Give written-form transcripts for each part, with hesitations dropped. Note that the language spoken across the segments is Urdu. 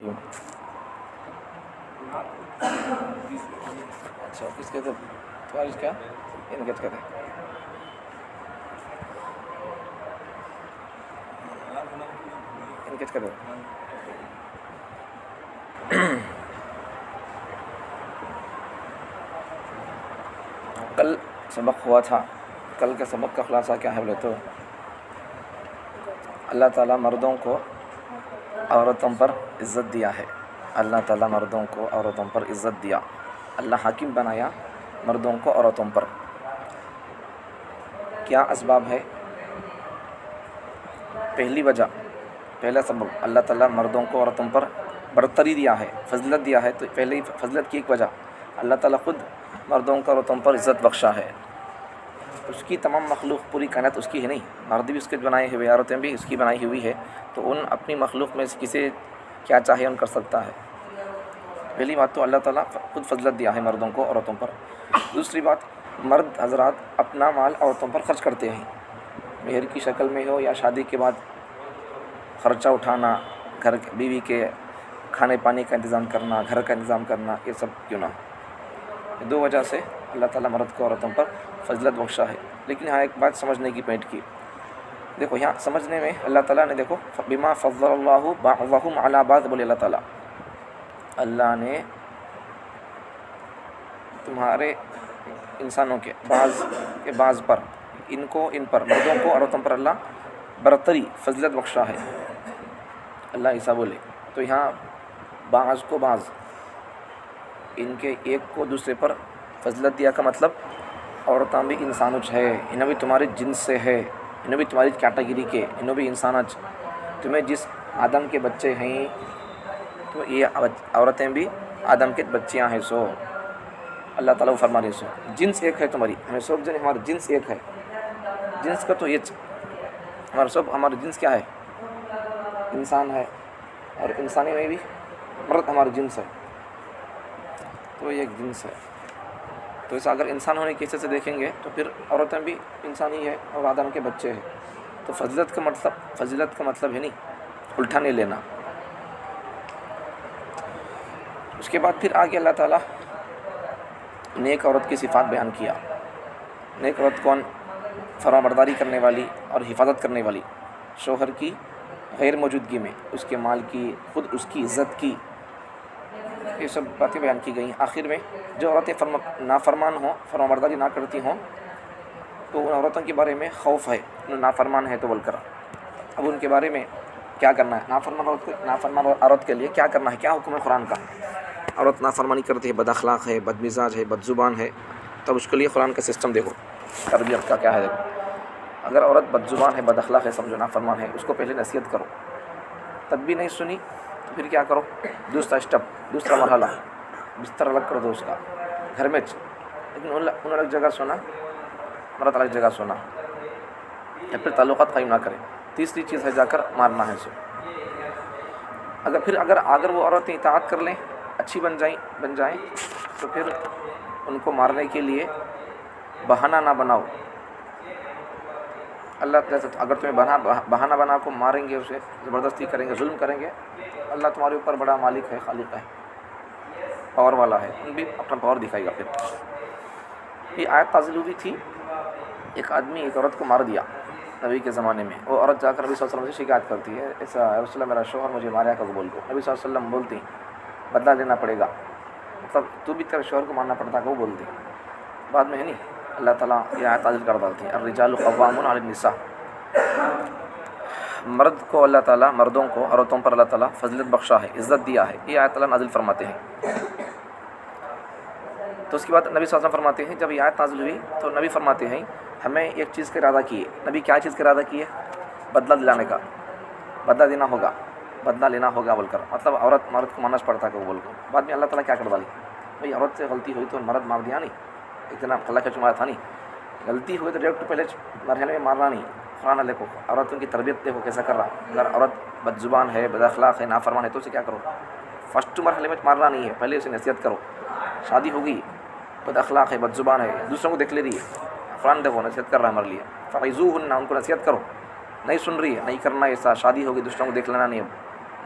اچھا کس کہتے تمہاری کیا ان کہتے ان کہتے کل سبق ہوا تھا. کل کے سبق کا خلاصہ کیا ہے بولے تو اللہ تعالیٰ مردوں کو عورتوں پر عزت دیا ہے. اللہ تعالیٰ مردوں کو عورتوں پر عزت دیا. اللہ حاکم بنایا مردوں کو عورتوں پر. کیا اسباب ہے؟ پہلی وجہ، پہلا سبب، اللہ تعالیٰ مردوں کو عورتوں پر برتری دیا ہے، فضلت دیا ہے. تو پہلے ہی فضلت کی ایک وجہ اللہ تعالیٰ خود مردوں کو عورتوں پر عزت بخشا ہے. اس کی تمام مخلوق پوری کائنات اس کی ہے نہیں، مرد بھی اس کے بنائے ہوئے، عورتیں بھی اس کی بنائی ہوئی ہے. تو ان اپنی مخلوق میں سے کسی کیا چاہے ان کر سکتا ہے. پہلی بات تو اللہ تعالیٰ خود فضلت دیا ہے مردوں کو عورتوں پر. دوسری بات، مرد حضرات اپنا مال عورتوں پر خرچ کرتے ہیں، مہر کی شکل میں ہو یا شادی کے بعد خرچہ اٹھانا، گھر بیوی کے کھانے پانی کا انتظام کرنا، گھر کا انتظام کرنا، یہ سب کیوں نہ. دو وجہ سے اللہ تعالیٰ مرد کو عورتوں پر فضلت بخشا ہے. لیکن یہاں ایک بات سمجھنے کی پوائنٹ کی، دیکھو یہاں سمجھنے میں اللہ تعالیٰ نے دیکھو بما فضل اللہ بعضهم علی بعض بولے اللہ تعالیٰ. اللہ نے تمہارے انسانوں کے بعض پر، ان پر مردوں کو عورتوں پر اللہ برتری فضلت بخشا ہے. اللہ ایسا بولے تو یہاں بعض کو بعض، ان کے ایک کو دوسرے پر فضلت دیا کا مطلب عورتاں بھی انسانچ ہے، انہوں بھی تمہاری جنس سے ہے، انہوں بھی تمہاری کیٹیگری کے، انہوں بھی انسانچ. تمہیں جس آدم کے بچے ہیں تو یہ عورتیں بھی آدم کے بچیاں ہیں. سو اللہ تعالیٰ فرما رہے سو جنس ایک ہے تمہاری. ہمیں سب جن ہمارا جنس ایک ہے. جنس کا تو یہ ہمارا جنس کیا ہے؟ انسان ہے، اور انسانی میں بھی مرد ہمارا جنس ہے. تو یہ ایک جنس ہے. تو ایسا اگر انسان ہونے کے حصے سے دیکھیں گے تو پھر عورتیں بھی انسانی ہے اور آدم کے بچے ہیں. تو فضلت کا مطلب ہے نہیں الٹا نہیں لینا. اس کے بعد پھر آگے اللہ تعالیٰ نیک عورت کی صفات بیان کیا. نیک عورت کون؟ فرمانبرداری کرنے والی اور حفاظت کرنے والی، شوہر کی غیر موجودگی میں اس کے مال کی، خود اس کی عزت کی، یہ سب باتیں بیان کی گئی. آخر میں جو عورتیں نافرمان ہوں، فرمانبرداری نہ کرتی ہوں، تو ان عورتوں کے بارے میں خوف ہے، نافرمان ہے تو بول کر. اب ان کے بارے میں کیا کرنا ہے؟ نافرمان عورت کے لیے کیا کرنا ہے؟ کیا حکم ہے قرآن کا؟ عورت نافرمانی کرتی ہے، بد اخلاق ہے، بد مزاج ہے، بد زبان ہے، تب اس کے لیے قرآن کا سسٹم دیکھو، تربیت کا کیا ہے دیکھو. اگر عورت بد زبان ہے، بد اخلاق ہے، سمجھو نافرمان ہے، اس کو پہلے نصیحت کرو. تب بھی نہیں سنی تو پھر کیا کرو؟ دوسرا اسٹیپ، دوسرا مرحلہ، بستر الگ کر دو اس کا گھر میں. لیکن ان الگ جگہ سونا، مرد الگ جگہ سونا، یا پھر تعلقات قائم نہ کرے. تیسری چیز ہے جا کر مارنا ہے اسے. اگر وہ عورتیں اطاعت کر لیں، اچھی بن جائیں تو پھر ان کو مارنے کے لیے بہانہ نہ بناؤ. اللہ اگر تمہیں بہانہ بنا کو ماریں گے، اسے زبردستی کریں گے، ظلم کریں گے، اللہ تمہارے اوپر بڑا مالک ہے، خالق ہے، پاور والا ہے، ان بھی اپنا پاور دکھائے گا. پھر یہ آیت نازل ہوئی تھی، ایک آدمی ایک عورت کو مار دیا نبی کے زمانے میں. وہ عورت جا کر نبی صلی اللہ علیہ وسلم سے شکایت کرتی ہے، ایسا رسول اللہ میرا شوہر مجھے ماریا کا بول کو. نبی صلی اللہ علیہ وسلم بولتی بدلہ لینا پڑے گا، مطلب تو بھی تیرے شوہر کو مارنا پڑتا کہ وہ بولتی. بعد میں ہے نہیں اللہ تعالیٰ یہ آیت نازل کر ڈالتی ہے، الرجال قوامون علی النساء. مرد کو اللہ تعالیٰ، مردوں کو عورتوں پر اللہ تعالیٰ فضلت بخشا ہے، عزت دیا ہے. یہ آیت اللہ نازل فرماتے ہیں. تو اس کے بعد نبی صلی اللہ علیہ وسلم فرماتے ہیں، جب یہ آیت نازل ہوئی تو نبی فرماتے ہیں ہمیں ایک چیز کا ارادہ کیے. نبی کیا چیز کا ارادہ کیے؟ بدلہ دلانے کا، بدلہ دینا ہوگا، بدلہ لینا ہوگا بول کر. مطلب عورت مرد کو ماننا پڑتا کہ وہ بول کر. بعد میں اللہ تعالیٰ کیا کر ڈالی؟ بھائی عورت سے غلطی ہوئی تو مرد مار دیا نہیں، اتنا اللہ کا چمایا تھا نہیں. غلطی ہوئی تو ڈائریکٹ پہلے مرحلے میں مارنا نہیں. قرآن دیکھو، عورتوں کی تربیت دیکھو کیسا کر رہا. اگر عورت بد زبان ہے، بد اخلاق ہے، نافرمان ہے تو اسے کیا کرو؟ فرسٹ مرحلے میں مارنا نہیں ہے، پہلے اسے نصیحت کرو. شادی ہو گئی، بد اخلاق ہے، بد زبان ہے، دوسروں کو دیکھ لے رہی ہے، قرآن دیکھو نصیحت کر رہا ہے ہمارے لیے. فعظوہن، ان کو نصیحت کرو. نہیں سن رہی ہے، نہیں کرنا ایسا. شادی ہو گئی، دوسروں کو دیکھ لینا نہیں.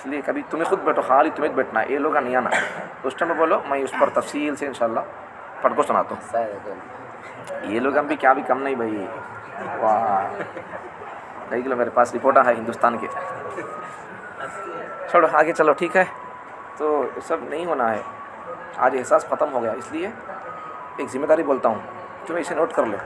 اس لیے کبھی تمہیں خود بیٹھو، خالی تمہیں بیٹھنا ہے، یہ لوگ نہیں آنا. اس ٹائم میں بولو، میں اس پر تفصیل سے انشاءاللہ پڑھ کو سناتا ہوں. یہ لوگ ہم بھی کیا بھی کم نہیں بھائی. واہ دیکھ لو میرے پاس رپورٹر ہے ہندوستان کے. چھوڑو آگے چلو، ٹھیک ہے. تو سب نہیں ہونا ہے. آج احساس ختم ہو گیا. اس لیے ایک ذمہ داری بولتا ہوں، تمہیں اسے نوٹ کر لو.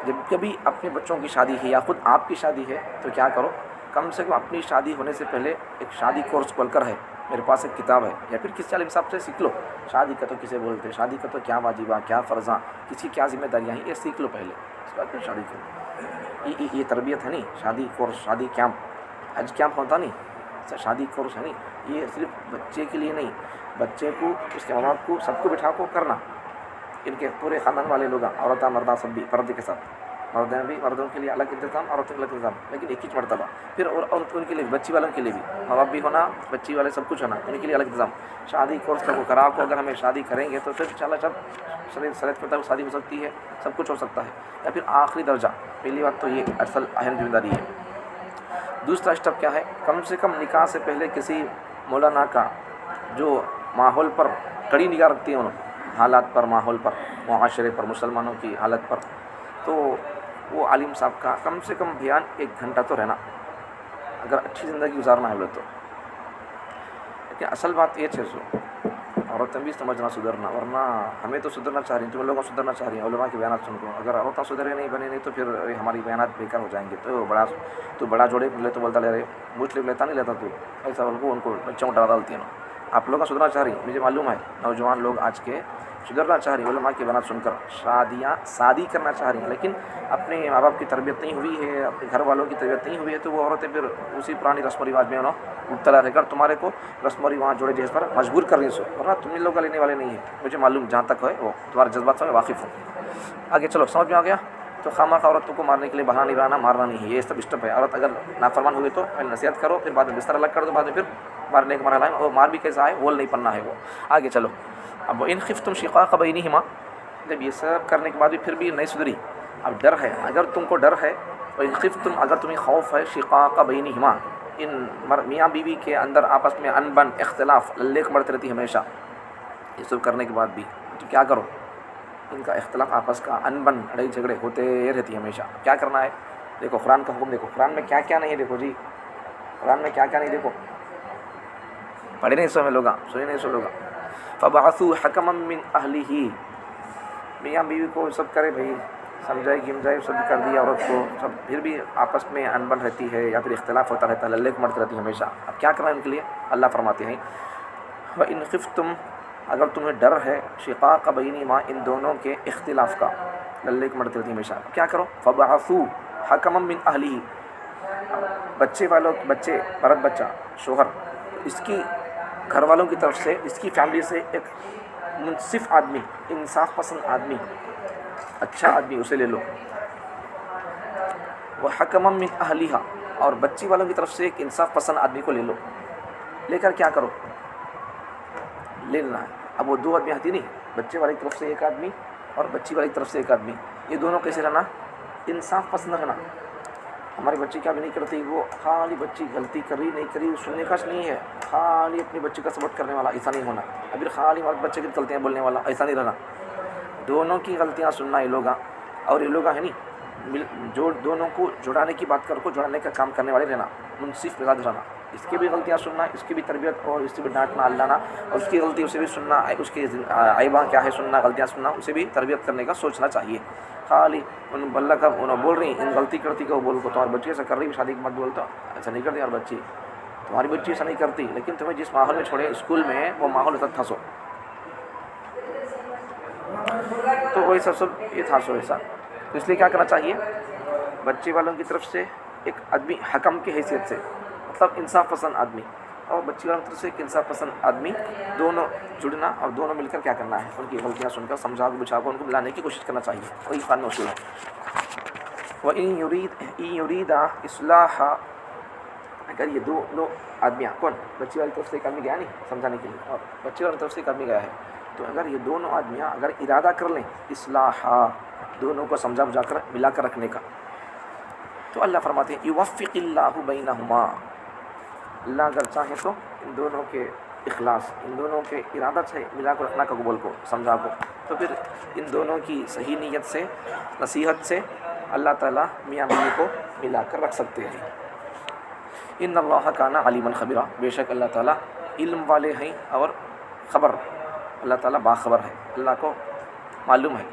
جب کبھی اپنے بچوں کی شادی ہے یا خود آپ کی شادی ہے تو کیا کرو، کم سے کم اپنی شادی ہونے سے پہلے ایک شادی کورس کھول کر ہے، میرے پاس ایک کتاب ہے، یا پھر کسی عالم صاحب سے سیکھ لو. شادی کا تو کسے بولتے ہیں، شادی کا تو کیا واجبہ، کیا فرضاں، کسی کیا ذمہ داریاں ہیں، یہ سیکھ لو پہلے، اس کے بعد پھر شادی کرو. یہ تربیت ہے نہیں. شادی کورس، شادی کیمپ، حج کیمپ ہوتا نہیں، شادی کورس ہے نہیں. یہ صرف بچے کے لیے نہیں، بچے کو، اس کے ماں باپ کو، سب کو بٹھا کو کرنا. ان کے پورے خاندان والے لوگ، عورتیں مرداں سب بھی پردے کے ساتھ. مردیں بھی، مردوں کے لیے الگ انتظام، عورتوں کے الگ انتظام، لیکن ایک ہی مرتبہ. پھر اور ان کے لیے، بچی والوں کے لیے بھی، ماں باپ بھی ہونا، بچی والے سب کچھ ہونا، ان کے لیے الگ انتظام. شادی کورس کا وہ کرا کو اگر ہمیں شادی کریں گے تو پھر انشاءاللہ جب شریعت کے مطابق شادی ہو سکتی ہے، سب کچھ ہو سکتا ہے. یا پھر آخری درجہ، پہلی بات تو یہ اصل اہم ذمہ داری ہے. دوسرا اسٹیپ کیا ہے، کم سے کم نکاح سے پہلے کسی مولانا کا جو ماحول پر کڑی نگاہ رکھتی ہیں، حالات پر، ماحول پر، معاشرے پر، مسلمانوں کی حالت پر، تو وہ عالم صاحب کا کم سے کم بیان 1 گھنٹہ تو رہنا، اگر اچھی زندگی گزارنا ہے تو. لیکن اصل بات یہ ہے، سو عورتیں بھی سمجھنا، سدھرنا، ورنہ ہمیں تو سدھرنا چاہ رہی ہیں، تم لوگوں کو سدھرنا چاہ رہی ہیں. علماء کے بیانات سن کو اگر عورتیں سدھرے نہیں، بنے نہیں، تو پھر ہماری بیانات بیکار ہو جائیں گے. تو بڑا جوڑے لے تو بولتا لے رہے، مجھ لیتا نہیں لیتا تو ایسا بول کو ان کو بچوں ڈرا ڈالتی ہیں. آپ لوگ سدھرنا چاہ رہی ہیں، مجھے معلوم ہے نوجوان لوگ آج کے سدھرنا چاہ رہی ہیں، علماء کی بیانات سن کر شادی کرنا چاہ رہی ہیں، لیکن اپنے ماں باپ کی تربیت نہیں ہوئی ہے، اپنے گھر والوں کی تربیت نہیں ہوئی ہے، تو وہ عورتیں پھر اسی پرانی رسم و رواج میں مبتلا رہ کر تمہارے کو رسم و رواج جوڑے جیس پر مجبور کر رہی ہیں. ورنہ تم لوگ کا لینے والے نہیں ہیں، مجھے معلوم جہاں تک ہے وہ تمہارے جذبات سے میں واقف ہوں. آگے چلو، سمجھ میں آ گیا. تو خامخواہ عورتوں کو مارنے کے لیے بہانہ نہیں بنانا، مارنا نہیں ہے، یہ سب اسٹیپ ہے. عورت اگر نافرمان ہوئی تو پہلے نصیحت کرو، پھر بعد میں بستر الگ کر دو، بعد میں پھر مارنے کا مرحلہ ہے. اور مار بھی کیسا ہے، وول نہیں پڑنا ہے وہ. آگے چلو. اب ان خفتم شقاق بینہما، جب یہ سب کرنے کے بعد بھی پھر بھی نہیں سدھری، اب ڈر ہے، اگر تم کو ڈر ہے، تو ان خفتم، اگر تمہیں خوف ہے، شقاق بینہما، ان میاں بیوی کے اندر آپس میں انبن، اختلاف، للے مرتے رہتی ہمیشہ، یہ سب کرنے کے بعد بھی، تو کیا کرو، ان کا اختلاف آپس کا انبن، لڑائی جھگڑے ہوتے رہتی ہمیشہ. کیا کرنا ہے؟ دیکھو قرآن کا حکم، دیکھو قرآن میں کیا کیا نہیں ہے. دیکھو جی قرآن میں کیا کیا نہیں، دیکھو پڑھے نہیں سو میں لوگا، سنے نہیں سو لوگا. فبعثوا حکما من اہلہ، میاں بیوی کو سب کرے بھائی، سمجھائے گمجھائے سب کر دیا عورت کو، سب پھر بھی آپس میں انبن رہتی ہے یا پھر اختلاف ہوتا رہتا ہے، للے کو مرتے رہتی ہے ہمیشہ. اب کیا کرنا ہے ان کے لیے؟ اللہ فرماتے ہیں وَإِنْ خِفْتُمْ، اگر تمہیں ڈر ہے، شقاق بینہما، ان دونوں کے اختلاف کا، للے کو مرتے رہتی ہے ہمیشہ، کیا کرو؟ فبعثوا حکما من اہلہ، بچے والوں، بچے مرد بچہ، شوہر، اس کی گھر والوں کی طرف سے، اس کی فیملی سے ایک منصف آدمی، انصاف پسند آدمی، اچھا آدمی، اسے لے لو. وَحَكَمًا مِّنْ أَهْلِهَا، اور بچی والوں کی طرف سے ایک انصاف پسند آدمی کو لے لو. لے کر کیا کرو؟ لینا ہے. اب وہ 2 آدمی آتی نہیں، بچے والی طرف سے ایک آدمی اور بچی والی طرف سے ایک آدمی، یہ دونوں کیسے رہنا؟ انصاف پسند رہنا. ہماری بچی کیا بھی نہیں کرتی، وہ خالی بچی غلطی کری نہیں کری سننے کا نہیں ہے، خالی اپنی بچی کا سپورٹ کرنے والا، ایسا نہیں ہونا. ابھی خالی بچے کی غلطیاں بولنے والا، ایسا نہیں رہنا. دونوں کی غلطیاں سننا یہ لوگا، اور یہ لوگا ہے نہیں، جو دونوں کو جڑانے کی بات کو جڑانے کا کام کرنے والے رہنا، منصف مزاج رہنا. اس کی بھی غلطیاں سننا، اس کی بھی تربیت اور اس سے بھی ڈانٹنا اللہ، اور اس کی غلطی اسے بھی سننا، اس کی عیباں کیا ہے سننا، غلطیاں سننا، اسے بھی تربیت کرنے کا سوچنا چاہیے. خالی ان اللہ کا انہوں بول رہی ہیں، ان غلطی کرتی کہ وہ بول کو تمہاری بچی ایسا کر رہی ہے، شادی کے بعد بولتا ایسا نہیں کرتی، اور بچی تمہاری بچی ایسا نہیں کرتی، لیکن تمہیں جس ماحول میں چھوڑے اسکول میں، وہ ماحول ایسا تھا سو، تو وہی سب یہ تھا سو ایسا. تو اس لیے کیا کرنا چاہیے؟ بچے والوں کی طرف سے ایک آدمی حکم کی حیثیت سے، مطلب انصاف پسند آدمی، اور بچی والوں کی طرف سے ایک انصاف پسند آدمی، دونوں جڑنا اور دونوں مل کر کیا کرنا ہے، ان کی غلطیاں سن کر سمجھا کے بچھا کر ان کو ملانے کی کوشش کرنا چاہیے. وہی قانون اصول ہے. وَإِن يُرِيدَ إِصْلَاحًا، اگر یہ دو آدمیاں، کون؟ بچی والی طرف سے ایک آدمی گیا نہیں سمجھانے کے لیے، اور بچی والی طرف سے ایک آدمی گیا ہے، تو اگر یہ دونوں آدمیاں اگر ارادہ کر لیں اصلاحا، دونوں کو سمجھا بجھا کر ملا کر رکھنے کا، تو اللہ فرماتے ہیں یوفق اللہ بینہما، اللہ اگر چاہے تو ان دونوں کے اخلاص، ان دونوں کے ارادت سے ملا کر رکھنا قبول کو سمجھا کو، تو پھر ان دونوں کی صحیح نیت سے نصیحت سے اللہ تعالیٰ میاں بیوی کو ملا کر رکھ سکتے ہیں۔ ان اللہ کان علیما خبیرا، بے شک اللہ تعالیٰ علم والے ہیں اور خبر، اللہ تعالیٰ باخبر ہے، اللہ کو معلوم ہے۔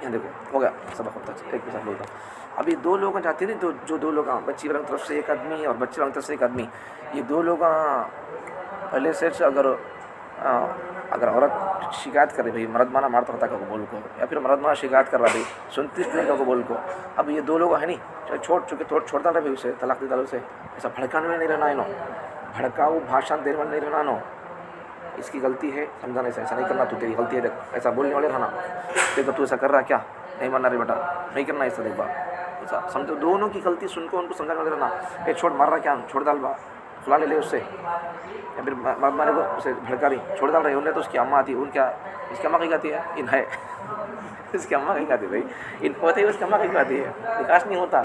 یہاں دیکھو ہو گیا سبق ہوتا ہے، ایک مثال بولتا ہوں۔ ابھی دو لوگ جاتے ہیں نا، جو دو لوگ بچی والوں کی طرف سے ایک آدمی اور بچے والوں کی طرف سے ایک آدمی، یہ دو لوگ پہلے سے اگر عورت شکایت کر رہی بھائی مرد مانا مارتا ہوتا کو بول کو، یا پھر مرد مانا شکایت کر رہا بھائی سنتی نہیں کو بول کو، اب یہ دو لوگ ہیں نہیں چھوڑتا رہے اسے طلاق دیتا اسے، ایسا بھڑکانے میں نہیں رہنا ہے، نو بھڑکاؤ بھاشن دینے میں نہیں رہنا، نو اس کی غلطی ہے سمجھانے سے، ایسا نہیں کرنا، تو تیری غلطی ہے، ایسا بولنے والے رہنا، دیکھو تو ایسا کر رہا کیا نہیں ماننا رہے بیٹا نہیں کرنا ایسا، دیکھ با ایسا سمجھو، دونوں کی غلطی سن کو ان کو سمجھانے والے رہنا، یہ چھوڑ مار رہا کیا چھوڑ ڈال با کھلا لے اس سے، یا پھر مرد مانے کو اسے بھڑکا رہی چھوڑ ڈال رہے، انہیں تو اس کی اماں آتی، ان کیا اس کی اماں کہیں کہتی ہے ان ہے اس کی اماں کہیں کہتی ہے بھائی ان ہوتے ہی اس کی اماں کہیں کہتی ہے، نکاح نہیں ہوتا،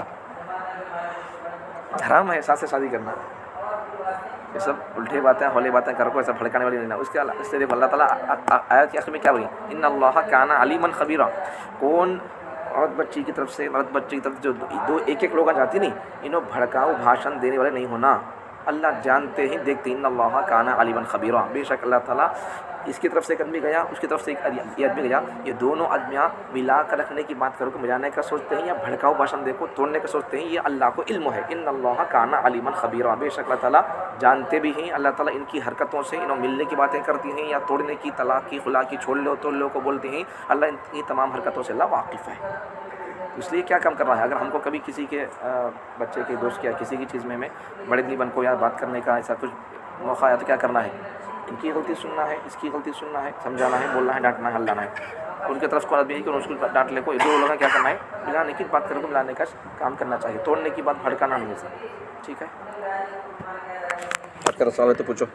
حرام ہے ساتھ سے شادی کرنا، یہ سب الٹے باتیں ہولے باتیں کر کو ایسا بھڑکانے والی نہیں، اس سے اللہ تعالیٰ آیت کے آخر میں کیا ہوئی، ان اللہ کان علیما خبیرا، کون عورت بچی کی طرف سے مرد بچی کی طرف جو دو ایک لوگ جاتی نہیں، انہوں بھڑکاؤ بھاشن دینے والے نہیں ہونا، اللہ جانتے ہی دیکھتے، ان اللہ کان علیما خبیرا، بے شک اللہ تعالیٰ اس کی طرف سے ایک آدمی گیا، اس کی طرف سے ایک آدمی گیا، یہ دونوں آدمیاں ملا کر رکھنے کی بات کرو کہ ملانے کا سوچتے ہیں یا بھڑکاؤ بھاشن دے کو توڑنے کا سوچتے ہیں، یہ اللہ کو علم ہے، ان اللہ کان علیما خبیرا، بے شک اللہ تعالیٰ جانتے بھی ہیں، اللہ تعالیٰ ان کی حرکتوں سے انہوں ملنے کی باتیں کرتی ہیں یا توڑنے کی، طلاق کی، خلا کی، چھوڑ لو توڑ لو کو بولتے ہیں، اللہ ان کی تمام حرکتوں سے اللہ واقف ہے، اس لیے کیا کام کر رہا ہے، اگر ہم کو کبھی کسی کے بچے کے دوست یا کسی کی چیز میں بڑے دلی بن کو یا بات کرنے کا ایسا کچھ موقع آیا تو کیا کرنا ہے، ان کی غلطی سننا ہے، اس کی غلطی سننا ہے، سمجھانا ہے، بولنا ہے، ڈانٹنا ہے، ہلانا ہے، ان کی طرف کو آدمی کہ اس کو ڈانٹ لے کو، دو لوگوں کیا کرنا ہے، ملانے کی بات کر کو ملانے کا کام کرنا چاہیے، توڑنے کی بات بھڑکانا نہیں ہے، ٹھیک ہے، بات کا سوال ہے تو پوچھو۔